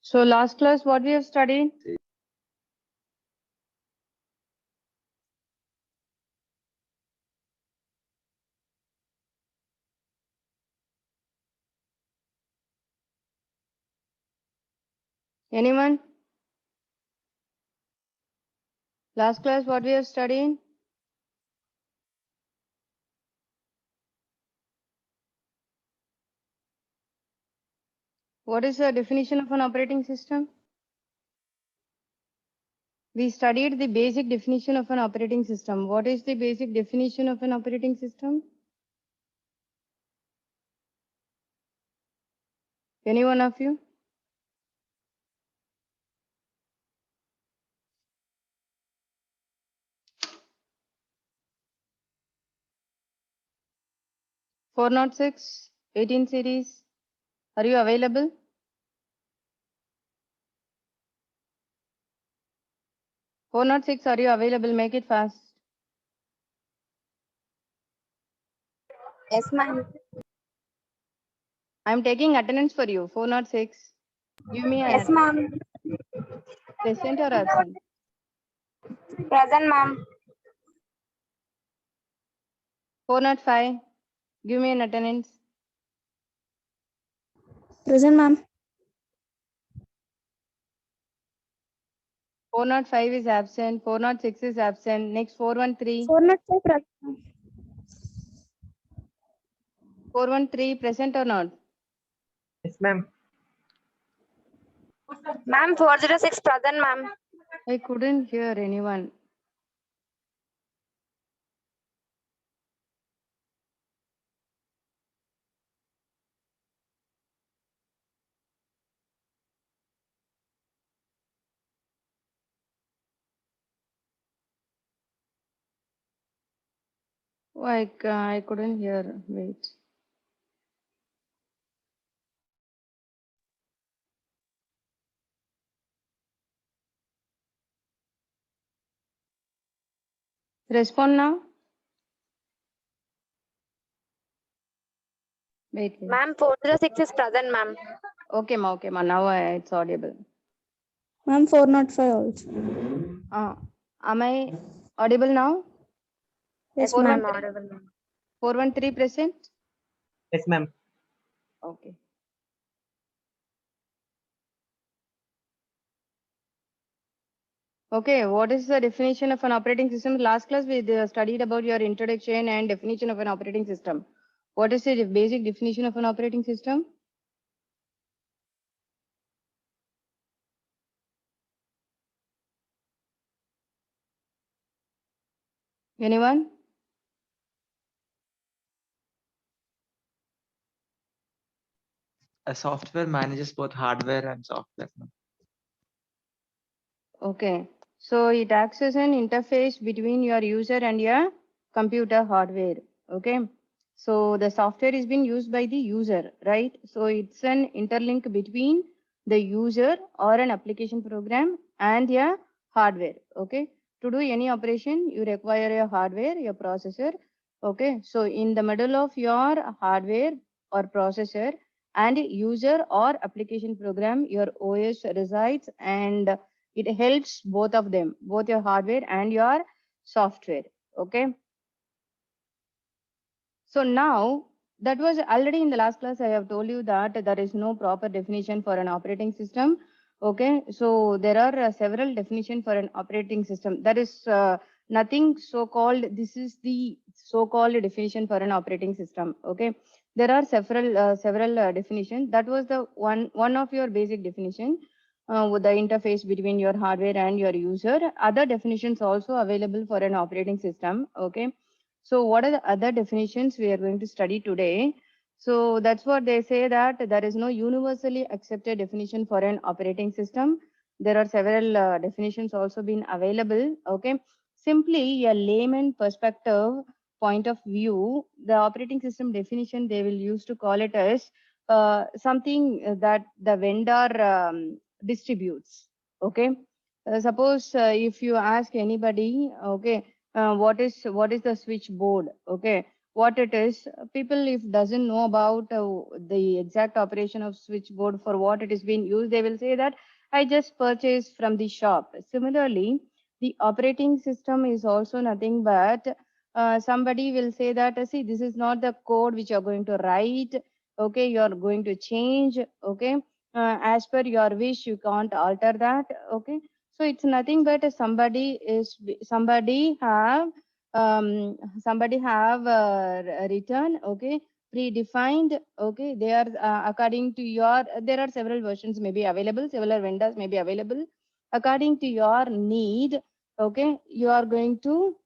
So last class, what we have studied? Anyone? Last class, what we have studied? What is the definition of an operating system? We studied the basic definition of an operating system. What is the basic definition of an operating system? Any one of you? Four not 18 series. Are you available? Four not are you available? Make it fast. Yes, ma'am. I'm taking attendance for you. 406. Give me Yes, an ma'am. present or absent. Present, ma'am. 405. Give me an attendance. Present, ma'am. 405 is absent. 406 is absent. Next 413. 405 present. 413 present or not? Yes, ma'am. Ma'am, 406 present, ma'am. I couldn't hear anyone. Oh, I couldn't hear. Wait. Respond now. Wait. Ma'am, 406 is present, ma'am. Okay, ma. Okay, ma. Now it's audible. Ma'am, 405 also. Am I audible now? Yes, 413? ma'am. Audible, ma'am. 413 present? Yes, ma'am. Okay. Okay, what is the definition of an operating system? Last class we studied about your introduction and definition of an operating system. What is the basic definition of an operating system? Anyone? A software manages both hardware and software. ma'am. Okay, so it acts as an interface between your user and your computer hardware. Okay, so the software is being used by the user, right? So it's an interlink between the user or an application program and your hardware. Okay, to do any operation, you require a hardware, your processor. Okay, so in the middle of your hardware or processor and user or application program, your OS resides, and it helps both of them, both your hardware and your software. Okay, so now that was already in the last class. I have told you that there is no proper definition for an operating system. Okay, so there are several definitions for an operating system. There is nothing so called, this is the so called definition for an operating system. Okay, there are several definitions. That was the one of your basic definition, with the interface between your hardware and your user. Other definitions also available for an operating system. Okay, so what are the other definitions we are going to study today? So that's what they say, that there is no universally accepted definition for an operating system. There are several definitions also been available. Okay, simply a layman perspective point of view, the operating system definition they will use to call it as something that the vendor distributes. Okay, suppose if you ask anybody, okay, what is the switchboard? Okay, what it is. People if doesn't know about the exact operation of switchboard for what it is being used, they will say that I just purchased from the shop. Similarly, the operating system is also nothing but somebody will say that see, this is not the code which you are going to write. Okay, you are going to change. Okay, as per your wish, you can't alter that. Okay, so it's nothing but somebody have somebody have written, okay, predefined. Okay, they are according to your, there are several versions may be available, several vendors may be available according to your need. Okay, you are going to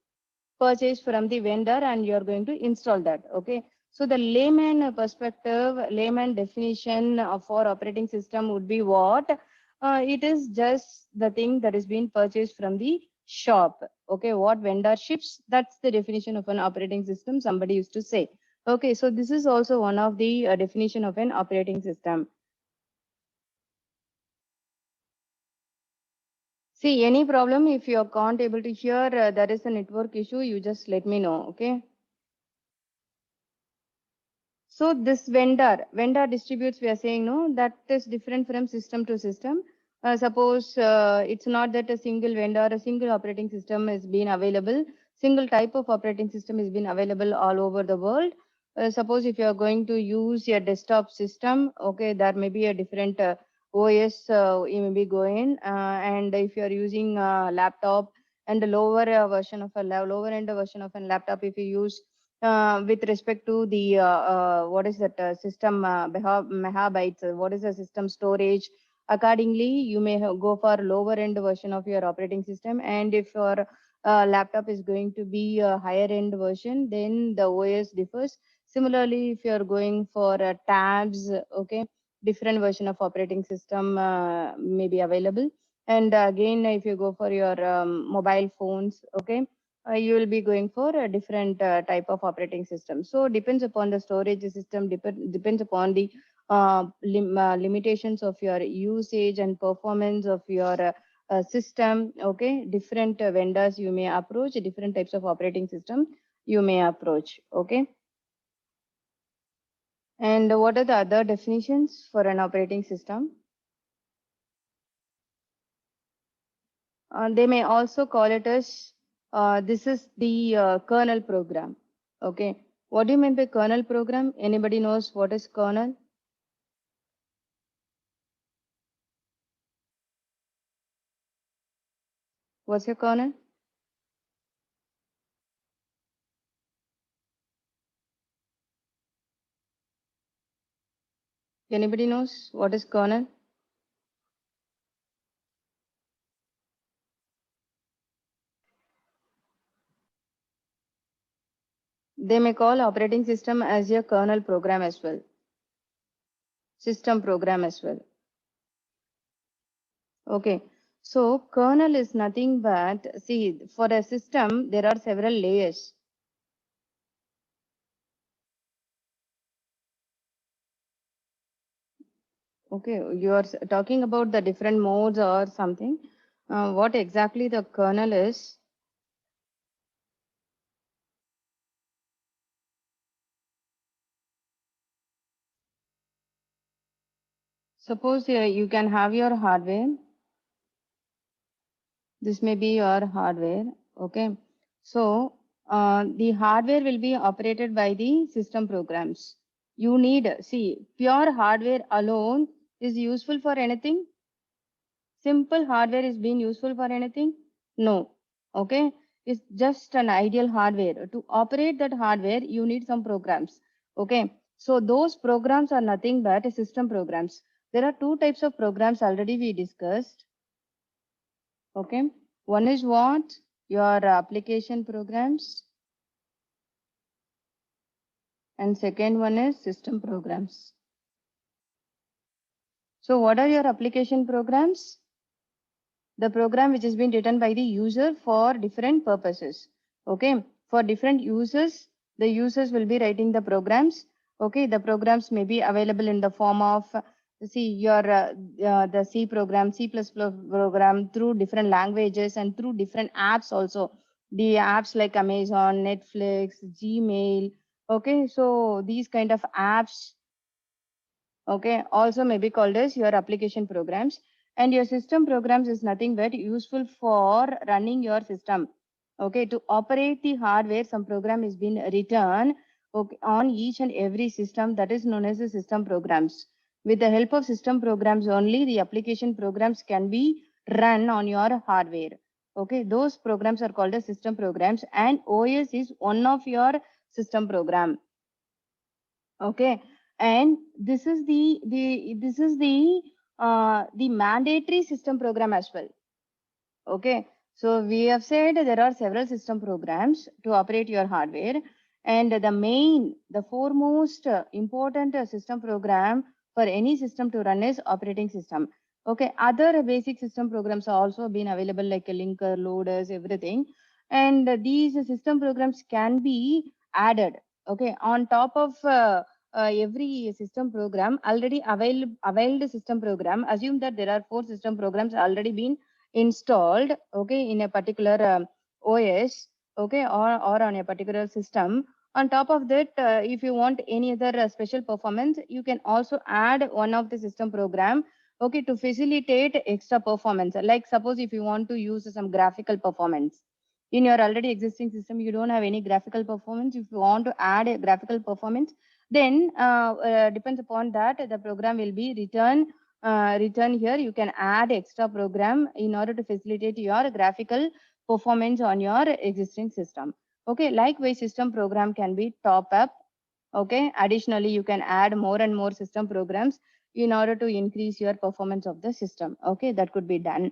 purchase from the vendor and you are going to install that. Okay, so the layman perspective, layman definition for operating system would be what? It is just the thing that is being purchased from the shop. Okay, what vendor ships, that's the definition of an operating system, somebody used to say. Okay, so this is also one of the definition of an operating system. See, any problem, if you can't able to hear, there is a network issue, you just let me know. Okay. So this vendor distributes, we are saying, no, that is different from system to system. Suppose it's not that a single vendor, a single operating system is being available, single type of operating system is being available all over the world. Suppose if you are going to use your desktop system, okay, there may be a different OS you may be going, and if you are using a laptop and the lower version of a lower end version of a laptop, if you use with respect to the what is that system megabytes, what is the system storage, accordingly you may go for lower end version of your operating system, and if your laptop is going to be a higher end version, then the OS differs. Similarly, if you are going for tabs, okay, different version of operating system may be available. And again, if you go for your mobile phones, okay, you will be going for a different type of operating system. So depends upon the storage system, depends upon the limitations of your usage and performance of your system. Okay, different vendors you may approach, different types of operating system you may approach. Okay. And what are the other definitions for an operating system? They may also call it as this is the kernel program. Okay. What do you mean by kernel program? Anybody knows what is kernel? What's your kernel? Anybody knows what is kernel? They may call operating system as a kernel program as well. System program as well. Okay. So kernel is nothing but, see, for a system, there are several layers. Okay, you are talking about the different modes or something. What exactly the kernel is? Suppose you can have your hardware. This may be your hardware. Okay. So the hardware will be operated by the system programs. You need, see, pure hardware alone is useful for anything. Simple hardware is being useful for anything? No. Okay. It's just an ideal hardware. To operate that hardware, you need some programs. Okay. So those programs are nothing but system programs. There are two types of programs already we discussed. Okay. One is what? Your application programs. And second one is system programs. So what are your application programs? The program which has been written by the user for different purposes. Okay. For different users, the users will be writing the programs. Okay. The programs may be available in the form of, see, your the C program, C++ program, through different languages and through different apps also. The apps like Amazon, Netflix, Gmail, Okay, so these kind of apps, okay, also may be called as your application programs. And your system programs is nothing but useful for running your system. Okay, to operate the hardware, some program is being written, okay, on each and every system, that is known as the system programs. With the help of system programs only, the application programs can be run on your hardware. Okay, those programs are called as system programs, and OS is one of your system program. Okay, and this is the mandatory system program as well. Okay, so we have said there are several system programs to operate your hardware, and the foremost important system program for any system to run is operating system. Okay, other basic system programs are also been available like a linker, loaders, everything, and these system programs can be added. Okay, on top of every system program already availed system program. Assume that there are 4 system programs already been installed, okay, in a particular OS, okay, or on a particular system. On top of that, if you want any other special performance, you can also add one of the system program, okay, to facilitate extra performance. Like suppose if you want to use some graphical performance in your already existing system, you don't have any graphical performance. If you want to add a graphical performance, then depends upon that the program will be written here. You can add extra program in order to facilitate your graphical performance on your existing system. Okay, likewise system program can be top up. Okay, additionally you can add more and more system programs in order to increase your performance of the system. Okay, that could be done.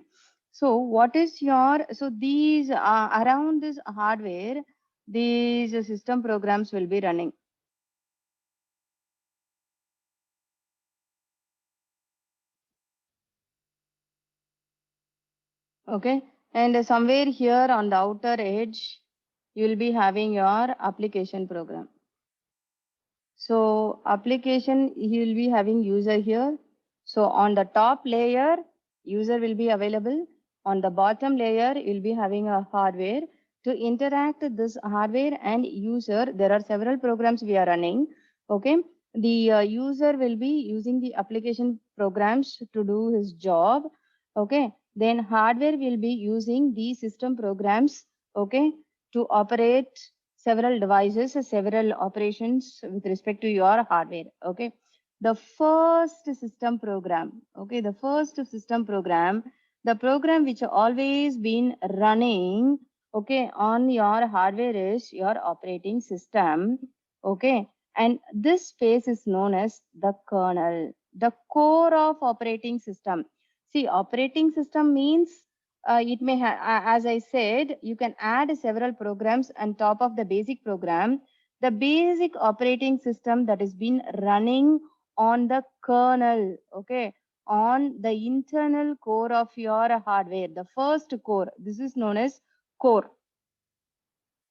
So what is your, so these around this hardware, these system programs will be running. Okay, and somewhere here on the outer edge, you will be having your application program. So application, you will be having user here. So on the top layer, user will be available. On the bottom layer, you'll be having a hardware. To interact this hardware and user, there are several programs we are running. Okay, the user will be using the application programs to do his job. Okay, then hardware will be using the system programs, okay, to operate several devices, several operations with respect to your hardware. Okay, the first system program, okay, the first system program, the program which always been running, okay, on your hardware is your operating system. Okay, and this space is known as the kernel, the core of operating system. See, operating system means it may have, as I said, you can add several programs on top of the basic program. The basic operating system that is been running on the kernel, okay, on the internal core of your hardware, the first core. This is known as core.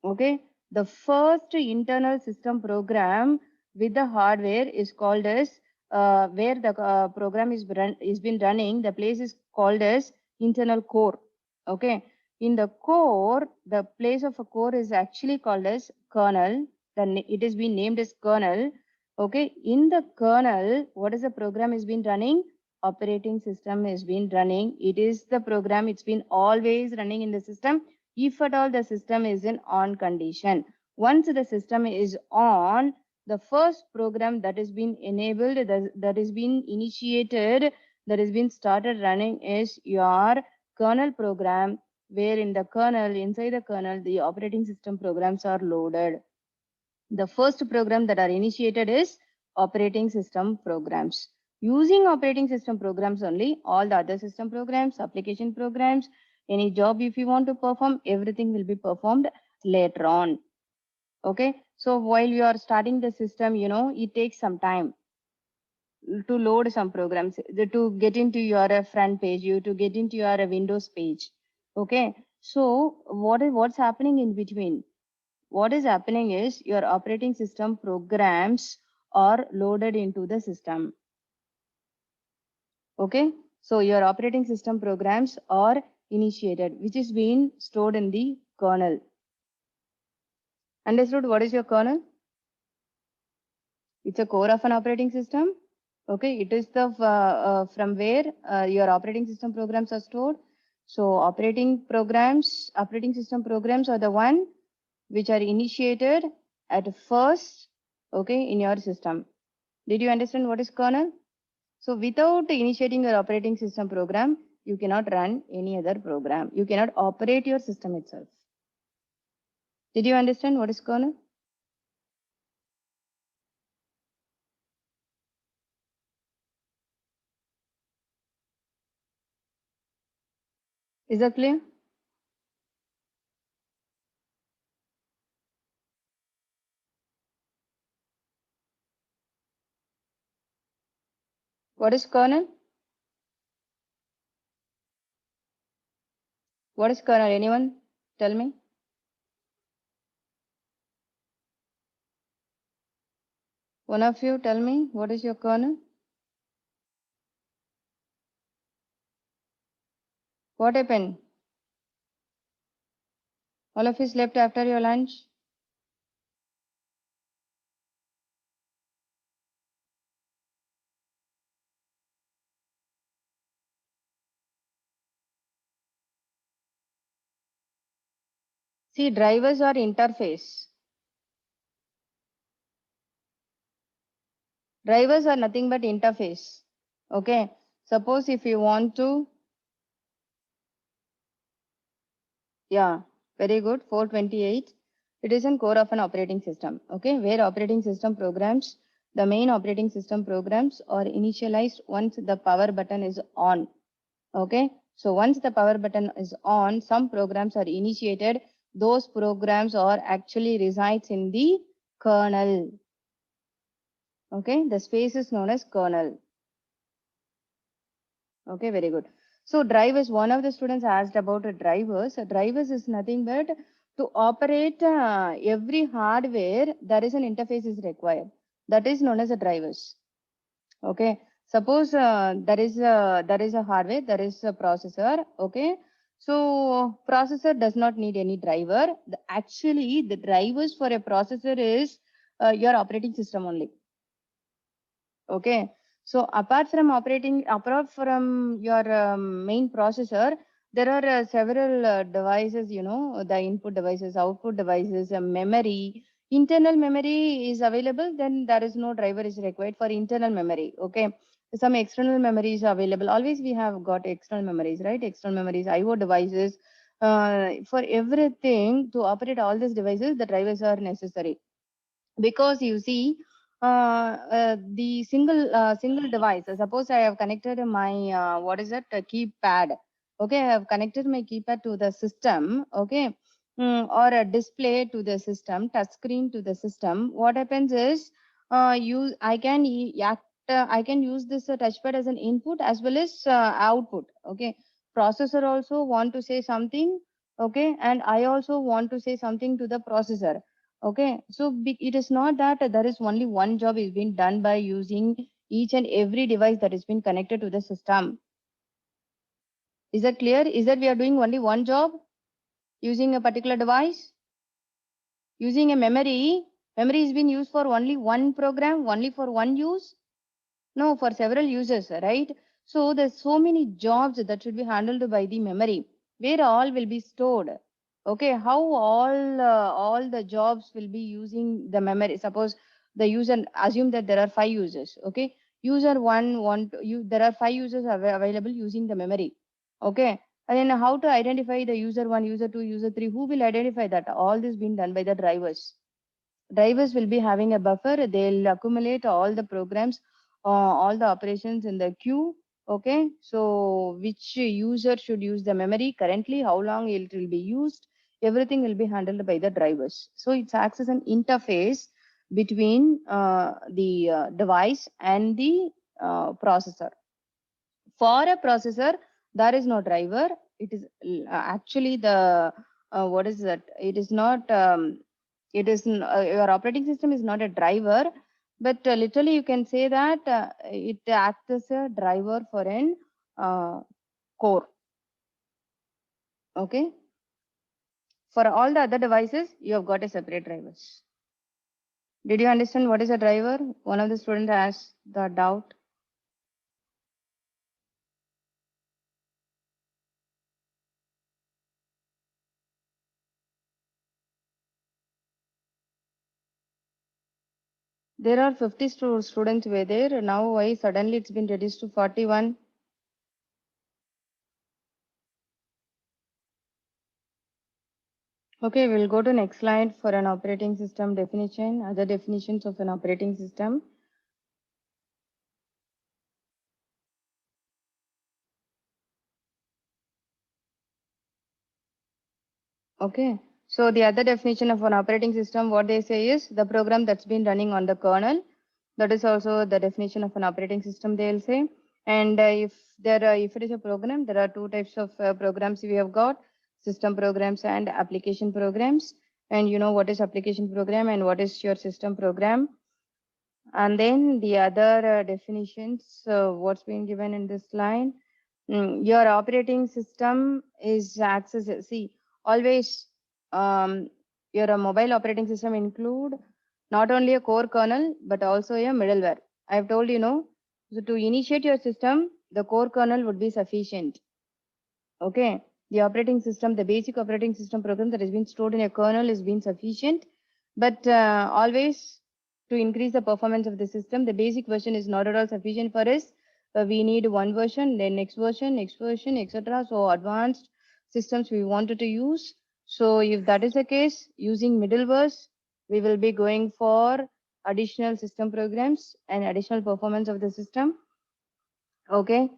Okay, the first internal system program with the hardware is called as where the program is been running. The place is called as internal core. Okay, in the core, the place of a core is actually called as kernel. Then it has been named as kernel. Okay, in the kernel, what is the program is been running? Operating system is been running. It is the program. It's been always running in the system if at all the system is in on condition. Once the system is on, the first program that has been enabled, that has been initiated, that has been started running is your kernel program, where in the kernel, inside the kernel, the operating system programs are loaded. The first program that are initiated is operating system programs. Using operating system programs only, all the other system programs, application programs, any job if you want to perform, everything will be performed later on. Okay, so while you are starting the system, you know, it takes some time to load some programs, to get into your front page, you to get into your Windows page. Okay, so what's happening in between? What is happening is your operating system programs are loaded into the system. Okay, so your operating system programs are initiated, which is being stored in the kernel. Understood? What is your kernel? It's a core of an operating system. Okay, it is the from where your operating system programs are stored. So operating system programs are the one which are initiated at first, okay, in your system. Did you understand what is kernel? So without initiating your operating system program, you cannot run any other program. You cannot operate your system itself. Did you understand what is kernel? Is that clear? What is kernel? What is kernel? Anyone tell me? One of you tell me what is your kernel? What happened? All of you slept after your lunch? See, drivers are interface. Drivers are nothing but interface. Okay. Suppose if you want to, yeah, very good. 428. It is a core of an operating system. Okay. Where operating system programs, the main operating system programs are initialized once the power button is on. Okay. So once the power button is on, some programs are initiated. Those programs are actually resides in the kernel. Okay. The space is known as kernel. Okay, very good. So drivers, one of the students asked about drivers. Drivers is nothing but to operate every hardware, there is an interface is required. That is known as a drivers. Okay. Suppose there is a hardware, there is a processor. Okay. So processor does not need any driver. Actually, the drivers for a processor is your operating system only. Okay. So apart from your main processor, there are several devices, the input devices, output devices, memory. Internal memory is available, then there is no driver is required for internal memory. Okay. Some external memory is available. Always we have got external memories, right? External memories, IO devices. For everything to operate all these devices, the drivers are necessary. Because you see, the single device, suppose I have connected my what is that, a keypad. Okay, I have connected my keypad to the system. Okay. Or a display to the system, touch screen to the system. What happens is, I can use this touchpad as an input as well as output. Okay. Processor also want to say something. Okay, and I also want to say something to the processor. Okay, so it is not that there is only one job is being done by using each and every device that has been connected to the system. Is that clear? Is that we are doing only one job using a particular device? Using a memory is being used for only one program, only for one use? No, for several users, right? So there's so many jobs that should be handled by the memory, where all will be stored. Okay, how all the jobs will be using the memory. Suppose the user, assume that there are 5 users. Okay, user one want you there are 5 users available using the memory. Okay, and then how to identify the user one, user two, user three? Who will identify that? All this being done by the drivers. Drivers will be having a buffer. They'll accumulate all the programs, all the operations in the queue. Okay, so which user should use the memory currently, how long it will be used, everything will be handled by the drivers. So it acts as an interface between the device and the processor. For a processor, there is no driver. It is actually the what is that? It is not. Your operating system is not a driver, but literally you can say that it acts as a driver for an core. Okay. For all the other devices, you have got a separate drivers. Did you understand what is a driver? One of the students asked the doubt. There are 50 students were there. Now why suddenly it's been reduced to 41? Okay, we'll go to next slide for an operating system definition, other definitions of an operating system. Okay, so the other definition of an operating system, what they say is the program that's been running on the kernel. That is also the definition of an operating system, they'll say. And if it is a program, there are two types of programs we have got: system programs and application programs. And you know what is application program and what is your system program. And then the other definitions, what's been given in this line. Your operating system is access. See, always your mobile operating system include not only a core kernel but also a middleware. I have told you, no. So to initiate your system, the core kernel would be sufficient. Okay, the operating system, the basic operating system program that has been stored in a kernel is been sufficient, but always to increase the performance of the system, the basic version is not at all sufficient for us. We need one version, then next version, etc. So advanced systems we wanted to use. So if that is the case, using middlewares, we will be going for additional system programs and additional performance of the system. Okay.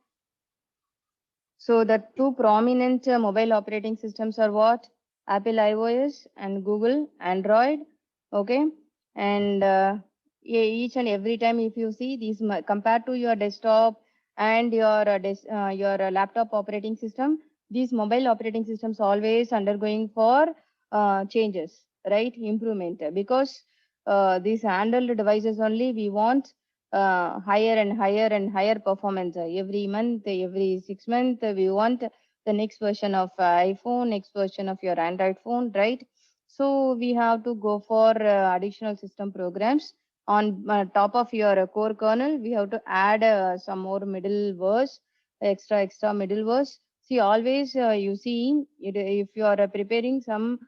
So the two prominent mobile operating systems are what? Apple iOS and Google Android. Okay. And each and every time if you see these compared to your desktop and your laptop operating system, these mobile operating systems always undergoing for changes, right? Improvement, because these handheld devices only we want higher and higher and higher performance. Every month, every 6 months, we want the next version of iPhone, next version of your Android phone, right? So we have to go for additional system programs. On top of your core kernel, we have to add some more middlewares, extra middlewares. See, always you see, if you are preparing some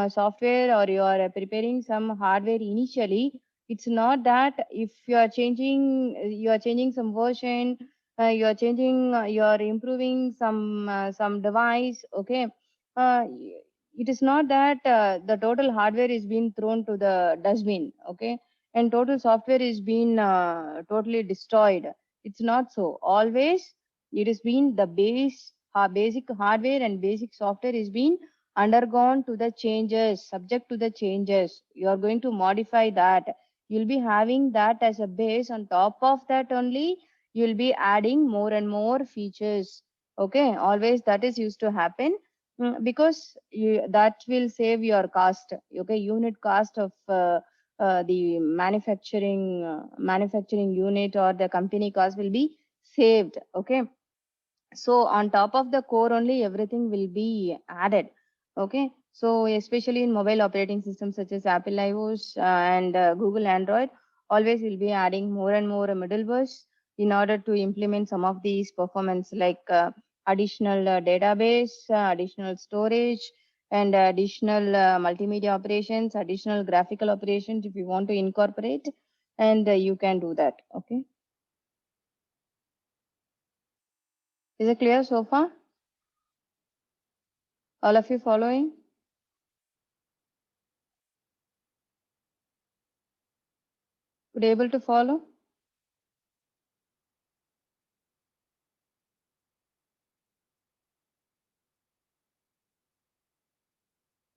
software or you are preparing some hardware initially, it's not that if you are changing some version, you are changing, you are improving some device. Okay, uh, it is not that the total hardware is being thrown to the dustbin. Okay, and total software is being totally destroyed. It's not so. Always it has been the basic hardware and basic software is being undergone to the changes, subject to the changes. You are going to modify that. You'll be having that as a base. On top of that only, you'll be adding more and more features. Okay, always that is used to happen. Because that will save your cost. Okay, unit cost of the manufacturing unit or the company cost will be saved. Okay, so on top of the core only everything will be added. Okay, so especially in mobile operating systems such as Apple iOS and Google Android, always will be adding more and more middlewares in order to implement some of these performance, like additional database, additional storage, and additional multimedia operations, additional graphical operations if you want to incorporate, and you can do that. Okay, is it clear so far? All of you following? Would able to follow?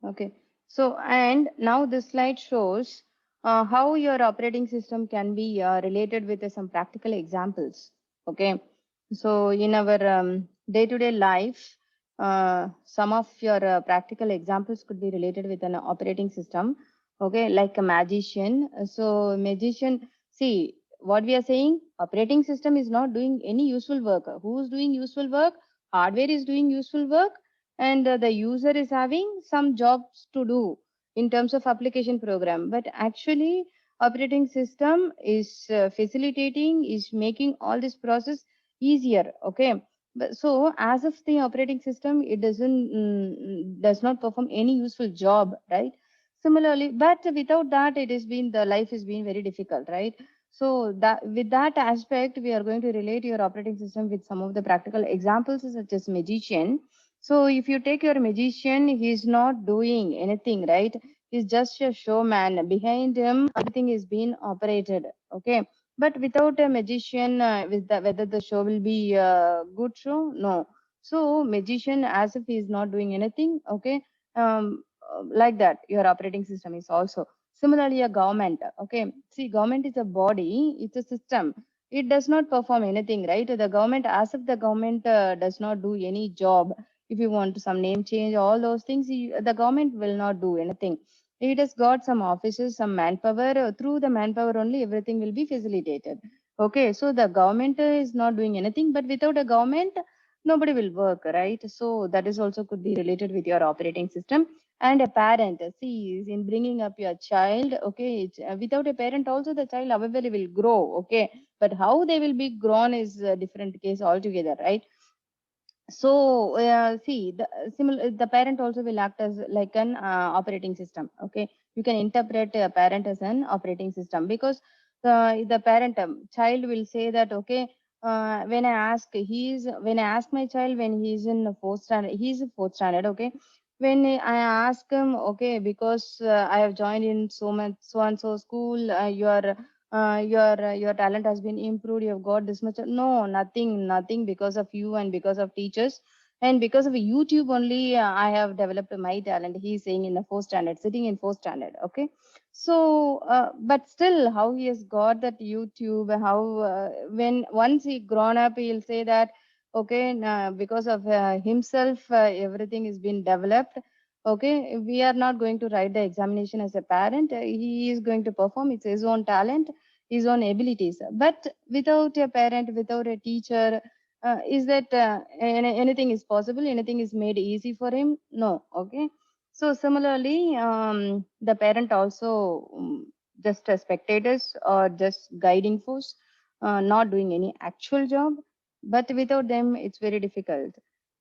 Okay. So, and now this slide shows how your operating system can be related with some practical examples. Okay. So, in our day-to-day life, some of your practical examples could be related with an operating system. Okay, like a magician. So, magician, see what we are saying, operating system is not doing any useful work. Who's doing useful work? Hardware is doing useful work, and the user is having some jobs to do in terms of application program. But actually operating system is facilitating, is making all this process easier. Okay, but so as of the operating system, it does not perform any useful job, right? Similarly, but without that, it has been the life has been very difficult, right? So that with that aspect, we are going to relate your operating system with some of the practical examples, such as magician. So if you take your magician, he's not doing anything, right? He's just a showman. Behind him, everything is being operated. Okay, but without a magician, with the, whether the show will be a good show, no. So magician, as if he is not doing anything. Okay, like that, your operating system is also similarly a government. Okay, see, government is a body, it's a system. It does not perform anything, right? The government, as if the government does not do any job. If you want some name change, all those things, the government will not do anything. It has got some offices, some manpower. Through the manpower only, everything will be facilitated. Okay, so the government is not doing anything, but without a government, nobody will work, right? So that is also could be related with your operating system. And a parent, see, is in bringing up your child. Okay, without a parent, also the child however will grow. Okay, but how they will be grown is a different case altogether, right? So see, the parent also will act as like an operating system. Okay, you can interpret a parent as an operating system, because the parent, child will say that, okay, when I ask my child, when he's in the fourth standard, he's in fourth standard. Okay, when I ask him, okay, because I have joined in so much so and so school, your talent has been improved, you have got this much. No, nothing, because of you and because of teachers and because of YouTube only, I have developed my talent, he's saying in the fourth standard, sitting in fourth standard. Okay, so but still, how he has got that YouTube, how when once he grown up, he'll say that, okay, because of himself, everything is been developed. Okay, we are not going to write the examination as a parent, he is going to perform, it's his own talent, his own abilities. But without a parent, without a teacher, is that anything is possible? Anything is made easy for him? No. Okay. So similarly, the parent also, just a spectators or just guiding force, not doing any actual job. But without them, it's very difficult.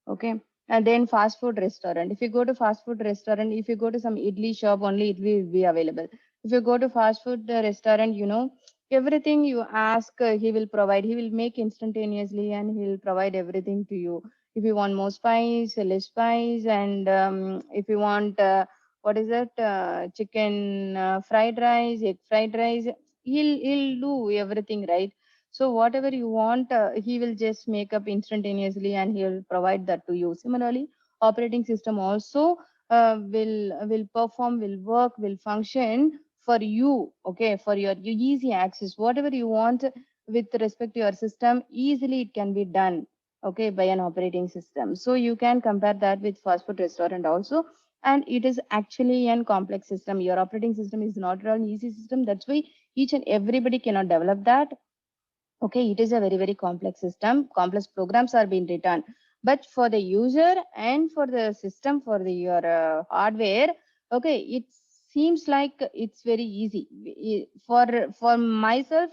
Okay. And then fast food restaurant. If you go to fast food restaurant, if you go to some idli shop, only idli will be available. If you go to fast food restaurant, everything you ask, he will provide. He will make instantaneously, and he will provide everything to you. If you want more spice, less spice, and if you want what is that, chicken fried rice, egg fried rice, he'll do everything, right? So whatever you want, he will just make up instantaneously, and he will provide that to you. Similarly, operating system also will perform, will work, will function for you. Okay, for your easy access, whatever you want with respect to your system, easily it can be done. Okay, by an operating system. So you can compare that with fast food restaurant also. And it is actually an complex system. Your operating system is not an easy system. That's why each and everybody cannot develop that. Okay, it is a very, very complex system. Complex programs are being written. But for the user and for the system, for the your hardware, okay, it seems like it's very easy. For myself,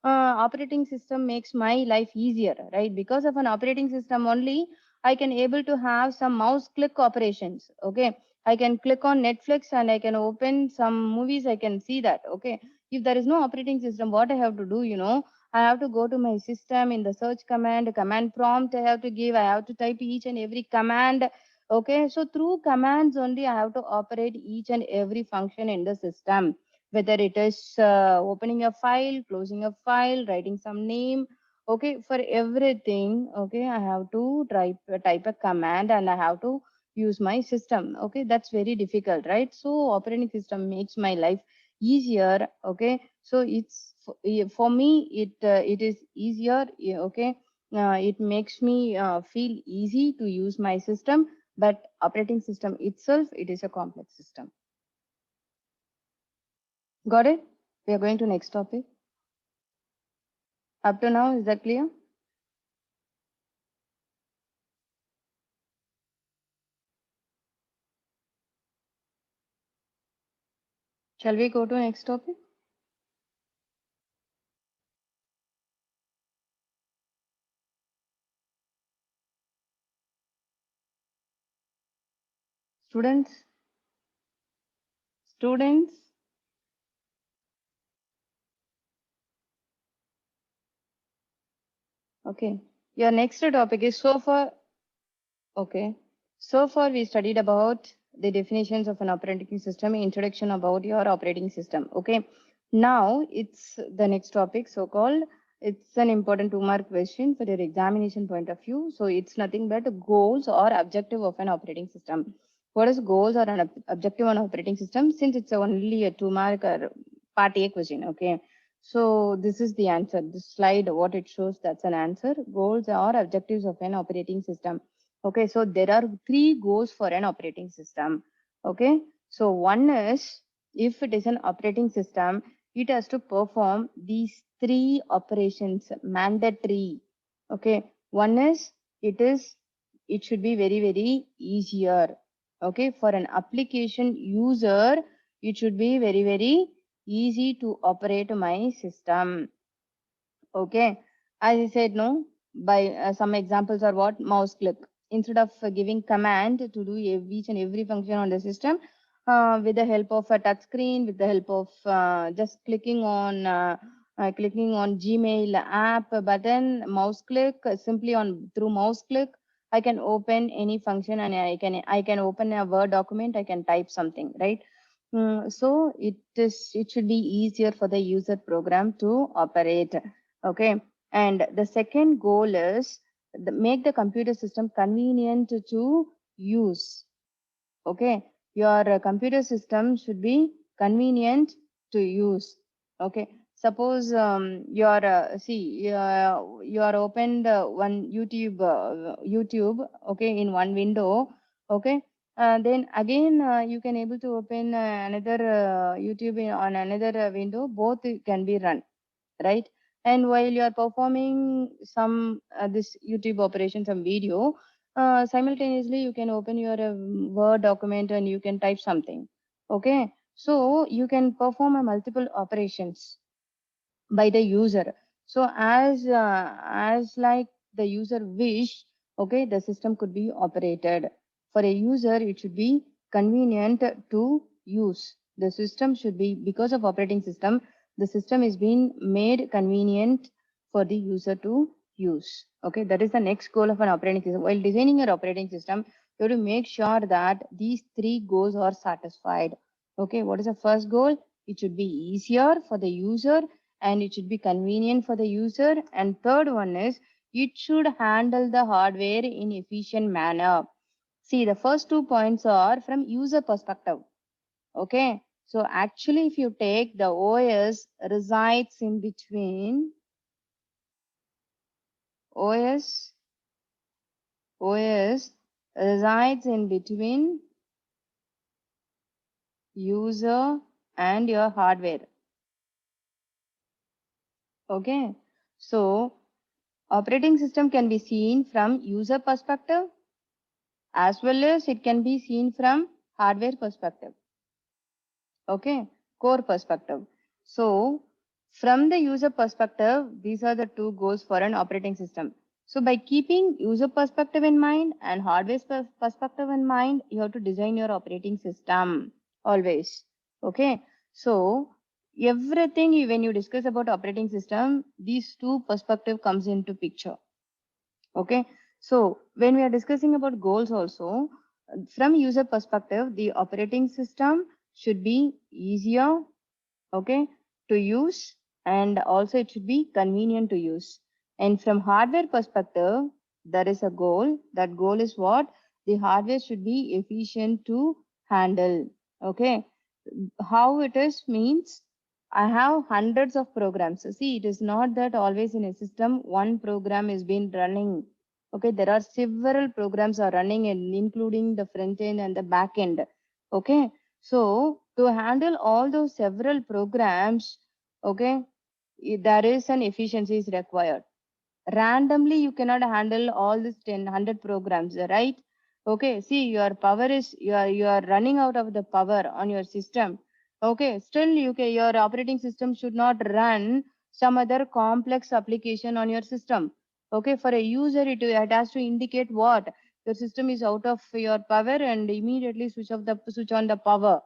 operating system makes my life easier, right? Because of an operating system only, I can able to have some mouse click operations. Okay, I can click on Netflix and I can open some movies. I can see that. Okay, if there is no operating system, what I have to do, I have to go to my system in the search command prompt I have to give, I have to type each and every command. Okay, so through commands only I have to operate each and every function in the system, whether it is opening a file, closing a file, writing some name. Okay, for everything, okay, I have to type a command and I have to use my system. Okay, that's very difficult, right? So operating system makes my life easier. Okay, so it's for me, it is easier. Okay, it makes me feel easy to use my system. But operating system itself, it is a complex system. Got it? We are going to next topic. Up to now, is that clear? Shall we go to next topic? Students. Okay. Your next topic is so far. Okay. So far we studied about the definitions of an operating system, introduction about your operating system. Okay. Now it's the next topic, so called. It's an important 2-mark question for your examination point of view. So it's nothing but goals or objective of an operating system. What is goals or an objective on operating system? Since it's only a 2-mark or part A question. Okay. So this is the answer. This slide, what it shows, that's an answer. Goals or objectives of an operating system. Okay, so there are 3 goals for an operating system. Okay, so one is, if it is an operating system, it has to perform these 3 operations mandatory. Okay, one is it should be very easier. Okay, for an application user, it should be very easy to operate my system. Okay, as I said, no, by some examples are what? Mouse click. Instead of giving command to do each and every function on the system, with the help of a touch screen, with the help of just clicking on Gmail app button, mouse click, simply on through mouse click, I can open any function and I can open a Word document, I can type something, right? So it should be easier for the user program to operate. Okay, and the second goal is make the computer system convenient to use. Okay, your computer system should be convenient to use. Okay, suppose you are opened one YouTube, okay, in one window. Okay, then again you can able to open another YouTube on another window. Both can be run, right? And while you are performing some this YouTube operation, some video, simultaneously you can open your Word document and you can type something. Okay, so you can perform a multiple operations by the user. So as like the user wish, okay, the system could be operated. For a user, it should be convenient to use. The system should be, because of operating system, the system is being made convenient for the user to use. Okay, that is the next goal of an operating system. While designing your operating system, you have to make sure that these 3 goals are satisfied. Okay, what is the first goal? It should be easier for the user and it should be convenient for the user. And third one is, it should handle the hardware in efficient manner. See, the first 2 points are from user perspective. Okay, so actually if you take the OS resides in between OS resides in between user and your hardware. Okay, so operating system can be seen from user perspective as well as it can be seen from hardware perspective. Okay, core perspective. So from the user perspective, these are the 2 goals for an operating system. So by keeping user perspective in mind and hardware perspective in mind, you have to design your operating system always. Okay, so everything when you discuss about operating system, these 2 perspective comes into picture. Okay, so when we are discussing about goals also, from user perspective, the operating system should be easier, okay, to use, and also it should be convenient to use. And from hardware perspective, there is a goal. That goal is what? The hardware should be efficient to handle. Okay, how it is means, I have hundreds of programs. See, it is not that always in a system one program is been running. Okay, there are several programs are running, and including the front end and the back end. Okay, so to handle all those several programs, okay, there is an efficiency is required. Randomly you cannot handle all these 100 programs, right? Okay, see, your power is, you are running out of the power on your system. Okay, still your operating system should not run some other complex application on your system. Okay, for a user, it has to indicate what? your system is out of your power and immediately switch on the power.